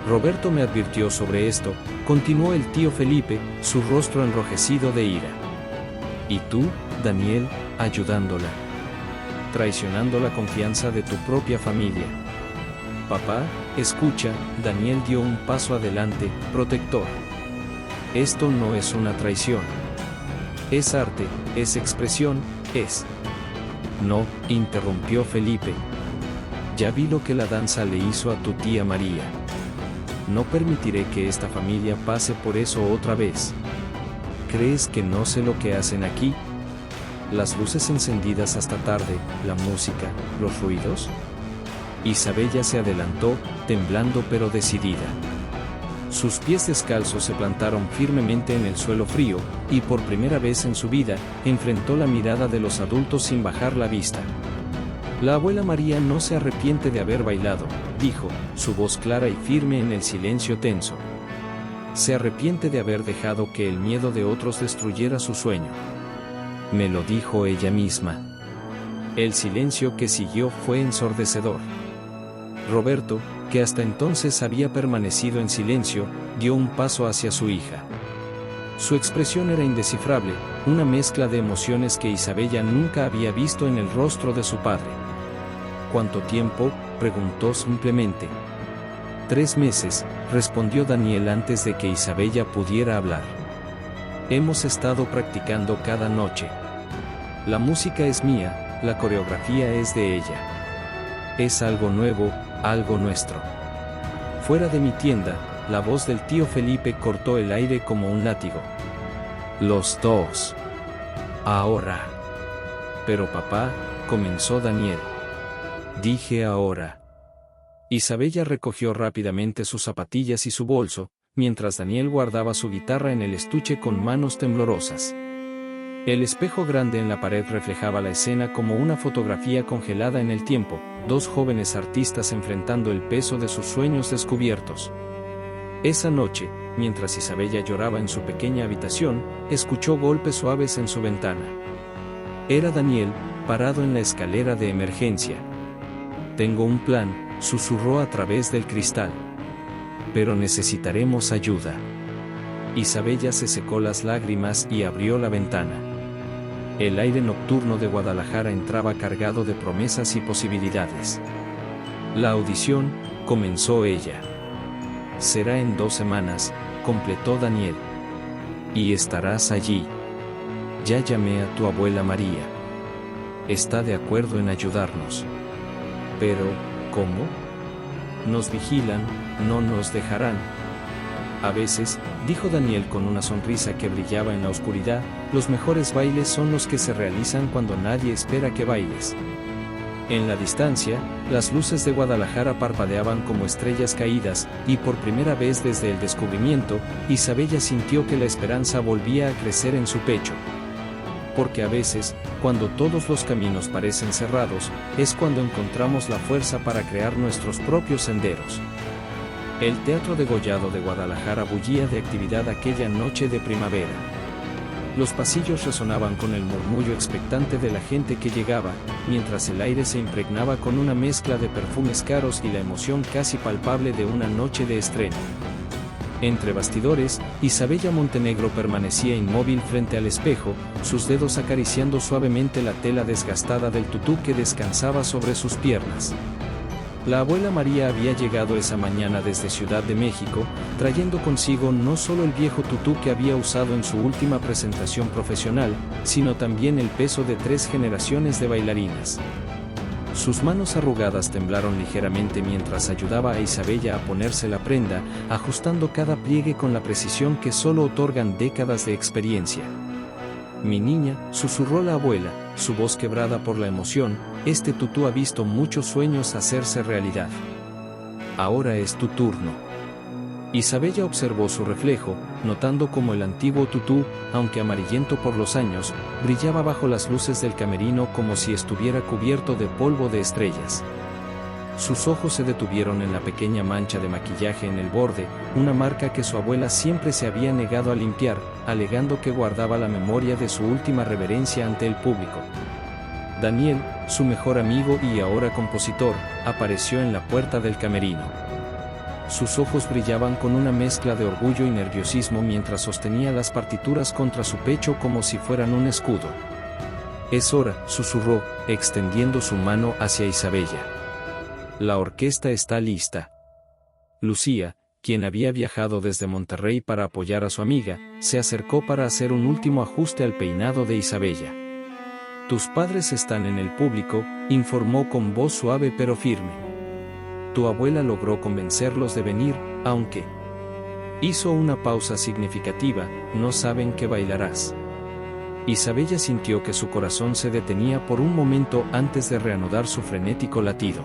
«Roberto me advirtió sobre esto», continuó el tío Felipe, su rostro enrojecido de ira. «¿Y tú, Daniel, ayudándola? Traicionando la confianza de tu propia familia». «Papá, escucha», Daniel dio un paso adelante, protector. «Esto no es una traición. Es arte, es expresión, es...». «No», interrumpió Felipe. «Ya vi lo que la danza le hizo a tu tía María. No permitiré que esta familia pase por eso otra vez. ¿Crees que no sé lo que hacen aquí? Las luces encendidas hasta tarde, la música, los ruidos». Isabella se adelantó, temblando pero decidida. Sus pies descalzos se plantaron firmemente en el suelo frío, y por primera vez en su vida, enfrentó la mirada de los adultos sin bajar la vista. «La abuela María no se arrepiente de haber bailado», dijo, su voz clara y firme en el silencio tenso. «Se arrepiente de haber dejado que el miedo de otros destruyera su sueño». Me lo dijo ella misma. El silencio que siguió fue ensordecedor. Roberto, que hasta entonces había permanecido en silencio, dio un paso hacia su hija. Su expresión era indescifrable, una mezcla de emociones que Isabella nunca había visto en el rostro de su padre. «¿Cuánto tiempo?», preguntó simplemente. 3 meses, respondió Daniel antes de que Isabella pudiera hablar. «Hemos estado practicando cada noche. La música es mía, la coreografía es de ella. Es algo nuevo, algo nuestro». Fuera de mi tienda, la voz del tío Felipe cortó el aire como un látigo. «Los dos. Ahora». «Pero papá», comenzó Daniel. «Dije ahora». Isabella recogió rápidamente sus zapatillas y su bolso, mientras Daniel guardaba su guitarra en el estuche con manos temblorosas. El espejo grande en la pared reflejaba la escena como una fotografía congelada en el tiempo, 2 jóvenes artistas enfrentando el peso de sus sueños descubiertos. Esa noche, mientras Isabella lloraba en su pequeña habitación, escuchó golpes suaves en su ventana. Era Daniel, parado en la escalera de emergencia. Tengo un plan, susurró a través del cristal. Pero necesitaremos ayuda. Isabella se secó las lágrimas y abrió la ventana. El aire nocturno de Guadalajara entraba cargado de promesas y posibilidades. La audición, comenzó ella. Será en 2 semanas, completó Daniel. Y estarás allí. Ya llamé a tu abuela María. Está de acuerdo en ayudarnos. Pero, ¿cómo? Nos vigilan, no nos dejarán. A veces, dijo Daniel con una sonrisa que brillaba en la oscuridad, los mejores bailes son los que se realizan cuando nadie espera que bailes. En la distancia, las luces de Guadalajara parpadeaban como estrellas caídas, y por primera vez desde el descubrimiento, Isabella sintió que la esperanza volvía a crecer en su pecho. Porque a veces, cuando todos los caminos parecen cerrados, es cuando encontramos la fuerza para crear nuestros propios senderos. El Teatro Degollado de Guadalajara bullía de actividad aquella noche de primavera. Los pasillos resonaban con el murmullo expectante de la gente que llegaba, mientras el aire se impregnaba con una mezcla de perfumes caros y la emoción casi palpable de una noche de estreno. Entre bastidores, Isabella Montenegro permanecía inmóvil frente al espejo, sus dedos acariciando suavemente la tela desgastada del tutú que descansaba sobre sus piernas. La abuela María había llegado esa mañana desde Ciudad de México, trayendo consigo no solo el viejo tutú que había usado en su última presentación profesional, sino también el peso de 3 generaciones de bailarinas. Sus manos arrugadas temblaron ligeramente mientras ayudaba a Isabella a ponerse la prenda, ajustando cada pliegue con la precisión que solo otorgan décadas de experiencia. «Mi niña», susurró la abuela, su voz quebrada por la emoción, «este tutú ha visto muchos sueños hacerse realidad. Ahora es tu turno». Isabella observó su reflejo, notando cómo el antiguo tutú, aunque amarillento por los años, brillaba bajo las luces del camerino como si estuviera cubierto de polvo de estrellas. Sus ojos se detuvieron en la pequeña mancha de maquillaje en el borde, una marca que su abuela siempre se había negado a limpiar, alegando que guardaba la memoria de su última reverencia ante el público. Daniel, su mejor amigo y ahora compositor, apareció en la puerta del camerino. Sus ojos brillaban con una mezcla de orgullo y nerviosismo mientras sostenía las partituras contra su pecho como si fueran un escudo. «Es hora», susurró, extendiendo su mano hacia Isabella. «La orquesta está lista». Lucía, quien había viajado desde Monterrey para apoyar a su amiga, se acercó para hacer un último ajuste al peinado de Isabella. «Tus padres están en el público», informó con voz suave pero firme. «Tu abuela logró convencerlos de venir, aunque…». Hizo una pausa significativa, «no saben que bailarás». Isabella sintió que su corazón se detenía por un momento antes de reanudar su frenético latido.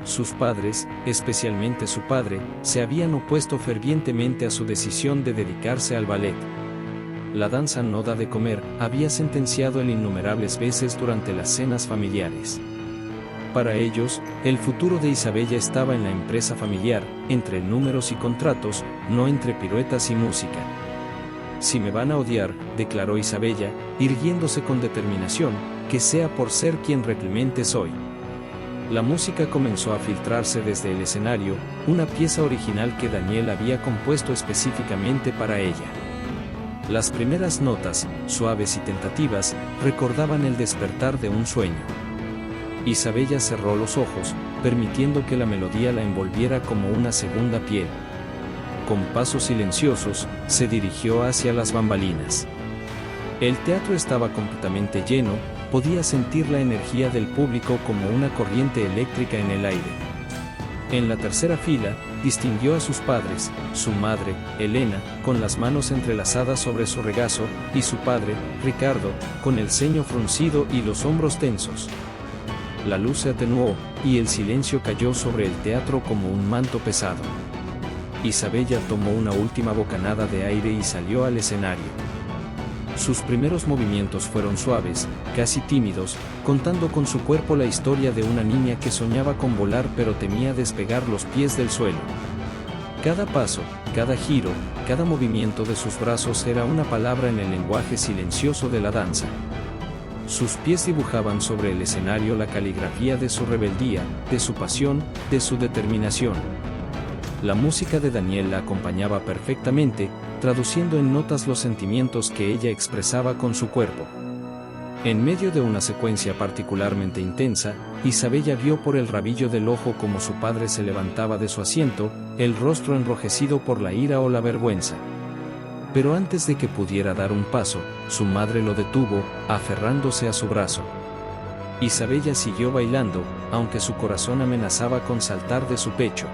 Sus padres, especialmente su padre, se habían opuesto fervientemente a su decisión de dedicarse al ballet. La danza no da de comer, había sentenciado él innumerables veces durante las cenas familiares. Para ellos, el futuro de Isabella estaba en la empresa familiar, entre números y contratos, no entre piruetas y música. «Si me van a odiar», declaró Isabella, irguiéndose con determinación, «que sea por ser quien realmente soy». La música comenzó a filtrarse desde el escenario, una pieza original que Daniel había compuesto específicamente para ella. Las primeras notas, suaves y tentativas, recordaban el despertar de un sueño. Isabella cerró los ojos, permitiendo que la melodía la envolviera como una segunda piel. Con pasos silenciosos, se dirigió hacia las bambalinas. El teatro estaba completamente lleno, podía sentir la energía del público como una corriente eléctrica en el aire. En la tercera fila, distinguió a sus padres, su madre, Elena, con las manos entrelazadas sobre su regazo, y su padre, Ricardo, con el ceño fruncido y los hombros tensos. La luz se atenuó, y el silencio cayó sobre el teatro como un manto pesado. Isabella tomó una última bocanada de aire y salió al escenario. Sus primeros movimientos fueron suaves, casi tímidos, contando con su cuerpo la historia de una niña que soñaba con volar pero temía despegar los pies del suelo. Cada paso, cada giro, cada movimiento de sus brazos era una palabra en el lenguaje silencioso de la danza. Sus pies dibujaban sobre el escenario la caligrafía de su rebeldía, de su pasión, de su determinación. La música de Daniel la acompañaba perfectamente, traduciendo en notas los sentimientos que ella expresaba con su cuerpo. En medio de una secuencia particularmente intensa, Isabella vio por el rabillo del ojo cómo su padre se levantaba de su asiento, el rostro enrojecido por la ira o la vergüenza. Pero antes de que pudiera dar un paso, su madre lo detuvo, aferrándose a su brazo. Isabella siguió bailando, aunque su corazón amenazaba con saltar de su pecho.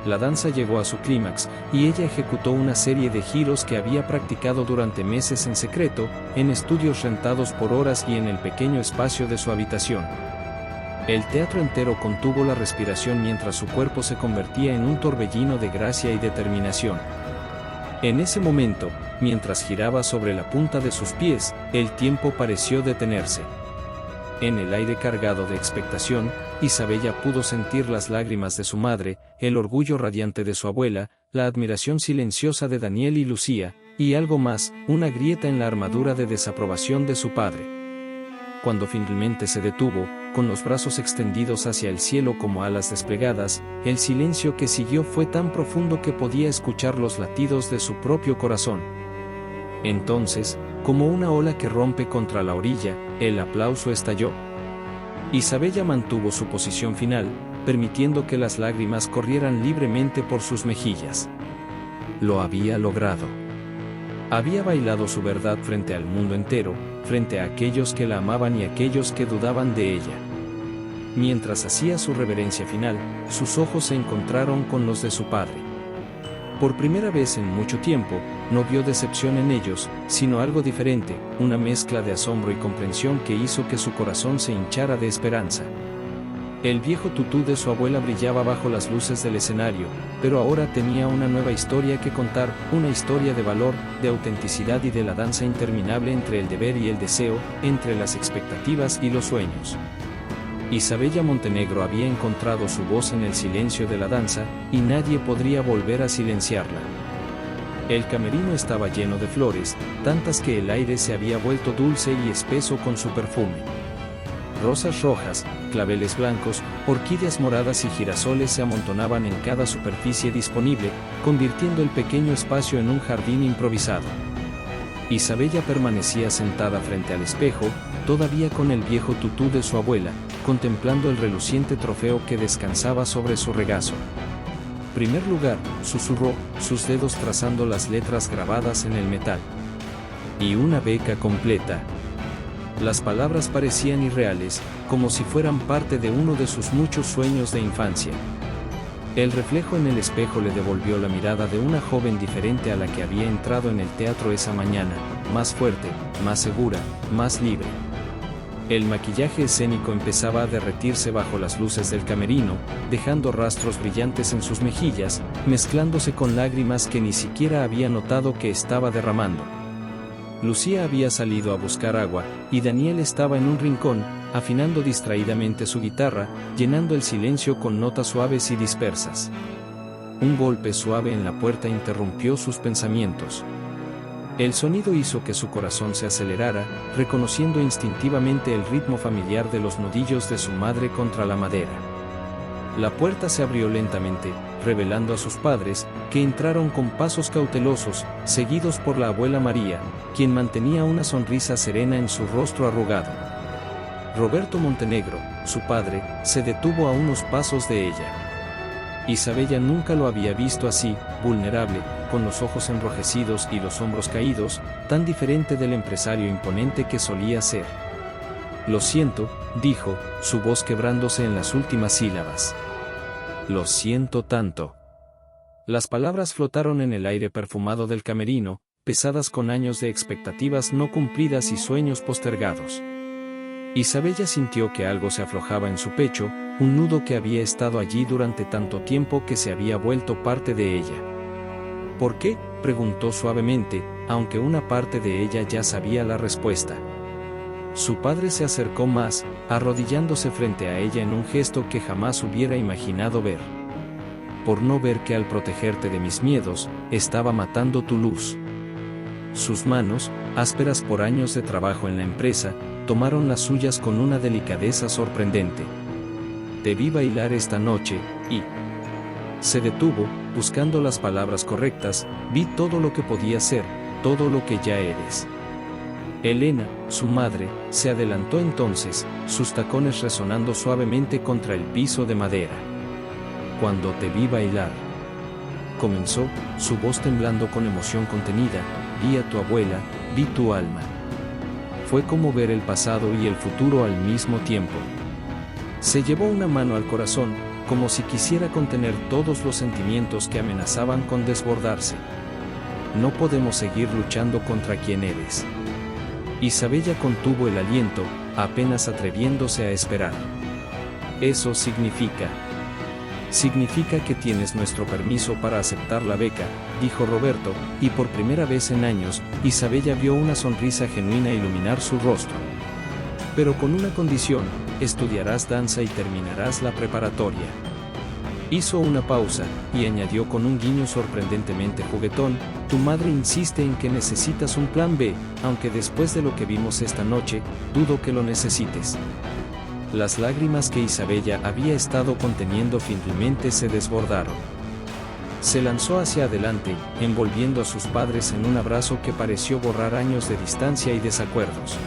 La danza llegó a su clímax, y ella ejecutó una serie de giros que había practicado durante meses en secreto, en estudios rentados por horas y en el pequeño espacio de su habitación. El teatro entero contuvo la respiración mientras su cuerpo se convertía en un torbellino de gracia y determinación. En ese momento, mientras giraba sobre la punta de sus pies, el tiempo pareció detenerse. En el aire cargado de expectación, Isabella pudo sentir las lágrimas de su madre, el orgullo radiante de su abuela, la admiración silenciosa de Daniel y Lucía, y algo más, una grieta en la armadura de desaprobación de su padre. Cuando finalmente se detuvo, con los brazos extendidos hacia el cielo como alas desplegadas, el silencio que siguió fue tan profundo que podía escuchar los latidos de su propio corazón. Entonces, como una ola que rompe contra la orilla, el aplauso estalló. Isabella mantuvo su posición final, permitiendo que las lágrimas corrieran libremente por sus mejillas. Lo había logrado. Había bailado su verdad frente al mundo entero, frente a aquellos que la amaban y aquellos que dudaban de ella. Mientras hacía su reverencia final, sus ojos se encontraron con los de su padre. Por primera vez en mucho tiempo, no vio decepción en ellos, sino algo diferente, una mezcla de asombro y comprensión que hizo que su corazón se hinchara de esperanza. El viejo tutú de su abuela brillaba bajo las luces del escenario, pero ahora tenía una nueva historia que contar, una historia de valor, de autenticidad y de la danza interminable entre el deber y el deseo, entre las expectativas y los sueños. Isabella Montenegro había encontrado su voz en el silencio de la danza, y nadie podría volver a silenciarla. El camerino estaba lleno de flores, tantas que el aire se había vuelto dulce y espeso con su perfume. Rosas rojas, claveles blancos, orquídeas moradas y girasoles se amontonaban en cada superficie disponible, convirtiendo el pequeño espacio en un jardín improvisado. Isabella permanecía sentada frente al espejo, todavía con el viejo tutú de su abuela, contemplando el reluciente trofeo que descansaba sobre su regazo. «Primer lugar», susurró, sus dedos trazando las letras grabadas en el metal. «Y una beca completa». Las palabras parecían irreales, como si fueran parte de uno de sus muchos sueños de infancia. El reflejo en el espejo le devolvió la mirada de una joven diferente a la que había entrado en el teatro esa mañana, más fuerte, más segura, más libre. El maquillaje escénico empezaba a derretirse bajo las luces del camerino, dejando rastros brillantes en sus mejillas, mezclándose con lágrimas que ni siquiera había notado que estaba derramando. Lucía había salido a buscar agua, y Daniel estaba en un rincón, afinando distraídamente su guitarra, llenando el silencio con notas suaves y dispersas. Un golpe suave en la puerta interrumpió sus pensamientos. El sonido hizo que su corazón se acelerara, reconociendo instintivamente el ritmo familiar de los nudillos de su madre contra la madera. La puerta se abrió lentamente, revelando a sus padres, que entraron con pasos cautelosos, seguidos por la abuela María, quien mantenía una sonrisa serena en su rostro arrugado. Roberto Montenegro, su padre, se detuvo a unos pasos de ella. Isabella nunca lo había visto así, vulnerable, con los ojos enrojecidos y los hombros caídos, tan diferente del empresario imponente que solía ser. «Lo siento», dijo, su voz quebrándose en las últimas sílabas. «Lo siento tanto». Las palabras flotaron en el aire perfumado del camerino, pesadas con años de expectativas no cumplidas y sueños postergados. Isabella sintió que algo se aflojaba en su pecho, un nudo que había estado allí durante tanto tiempo que se había vuelto parte de ella. «¿Por qué?», preguntó suavemente, aunque una parte de ella ya sabía la respuesta. Su padre se acercó más, arrodillándose frente a ella en un gesto que jamás hubiera imaginado ver. «Por no ver que al protegerte de mis miedos, estaba matando tu luz». Sus manos, ásperas por años de trabajo en la empresa, tomaron las suyas con una delicadeza sorprendente. Debí bailar esta noche, y... Se detuvo, buscando las palabras correctas. Vi todo lo que podía ser, todo lo que ya eres. Elena, su madre, se adelantó entonces, sus tacones resonando suavemente contra el piso de madera. Cuando te vi bailar, comenzó, su voz temblando con emoción contenida, vi a tu abuela, vi tu alma. Fue como ver el pasado y el futuro al mismo tiempo. Se llevó una mano al corazón, como si quisiera contener todos los sentimientos que amenazaban con desbordarse. No podemos seguir luchando contra quien eres. Isabella contuvo el aliento, apenas atreviéndose a esperar. Eso significa que tienes nuestro permiso para aceptar la beca, dijo Roberto, y por primera vez en años, Isabella vio una sonrisa genuina iluminar su rostro. Pero con una condición: estudiarás danza y terminarás la preparatoria. Hizo una pausa, y añadió con un guiño sorprendentemente juguetón: tu madre insiste en que necesitas un plan B, aunque después de lo que vimos esta noche, dudo que lo necesites. Las lágrimas que Isabella había estado conteniendo finalmente se desbordaron. Se lanzó hacia adelante, envolviendo a sus padres en un abrazo que pareció borrar años de distancia y desacuerdos.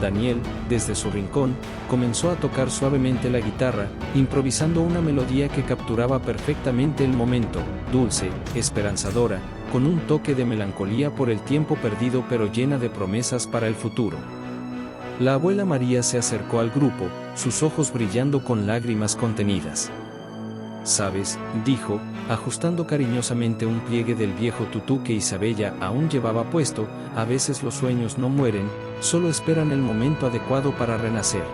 Daniel, desde su rincón, comenzó a tocar suavemente la guitarra, improvisando una melodía que capturaba perfectamente el momento, dulce, esperanzadora, con un toque de melancolía por el tiempo perdido pero llena de promesas para el futuro. La abuela María se acercó al grupo, sus ojos brillando con lágrimas contenidas. «¿Sabes?», dijo, ajustando cariñosamente un pliegue del viejo tutú que Isabella aún llevaba puesto, «a veces los sueños no mueren, solo esperan el momento adecuado para renacer».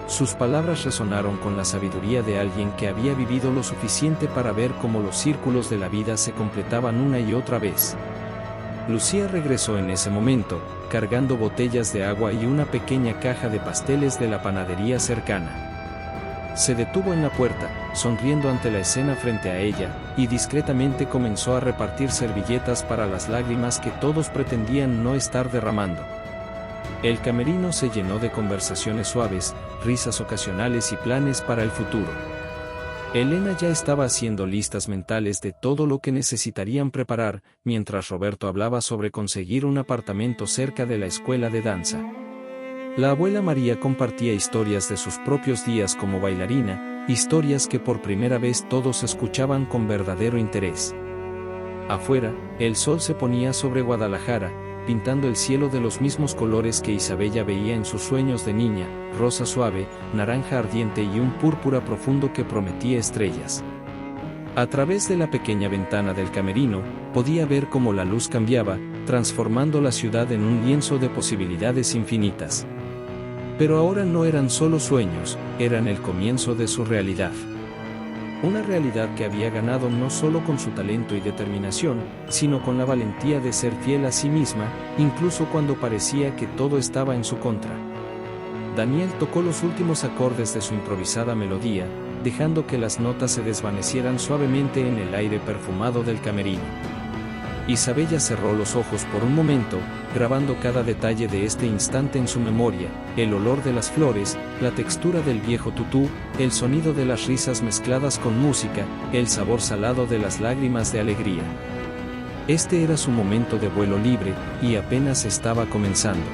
Sus palabras resonaron con la sabiduría de alguien que había vivido lo suficiente para ver cómo los círculos de la vida se completaban una y otra vez. Lucía regresó en ese momento, cargando botellas de agua y una pequeña caja de pasteles de la panadería cercana. Se detuvo en la puerta, sonriendo ante la escena frente a ella, y discretamente comenzó a repartir servilletas para las lágrimas que todos pretendían no estar derramando. El camerino se llenó de conversaciones suaves, risas ocasionales y planes para el futuro. Elena ya estaba haciendo listas mentales de todo lo que necesitarían preparar, mientras Roberto hablaba sobre conseguir un apartamento cerca de la escuela de danza. La abuela María compartía historias de sus propios días como bailarina, historias que por primera vez todos escuchaban con verdadero interés. Afuera, el sol se ponía sobre Guadalajara, pintando el cielo de los mismos colores que Isabella veía en sus sueños de niña, rosa suave, naranja ardiente y un púrpura profundo que prometía estrellas. A través de la pequeña ventana del camerino, podía ver cómo la luz cambiaba, transformando la ciudad en un lienzo de posibilidades infinitas. Pero ahora no eran solo sueños, eran el comienzo de su realidad. Una realidad que había ganado no solo con su talento y determinación, sino con la valentía de ser fiel a sí misma, incluso cuando parecía que todo estaba en su contra. Daniel tocó los últimos acordes de su improvisada melodía, dejando que las notas se desvanecieran suavemente en el aire perfumado del camerino. Isabella cerró los ojos por un momento, grabando cada detalle de este instante en su memoria: el olor de las flores, la textura del viejo tutú, el sonido de las risas mezcladas con música, el sabor salado de las lágrimas de alegría. Este era su momento de vuelo libre, y apenas estaba comenzando.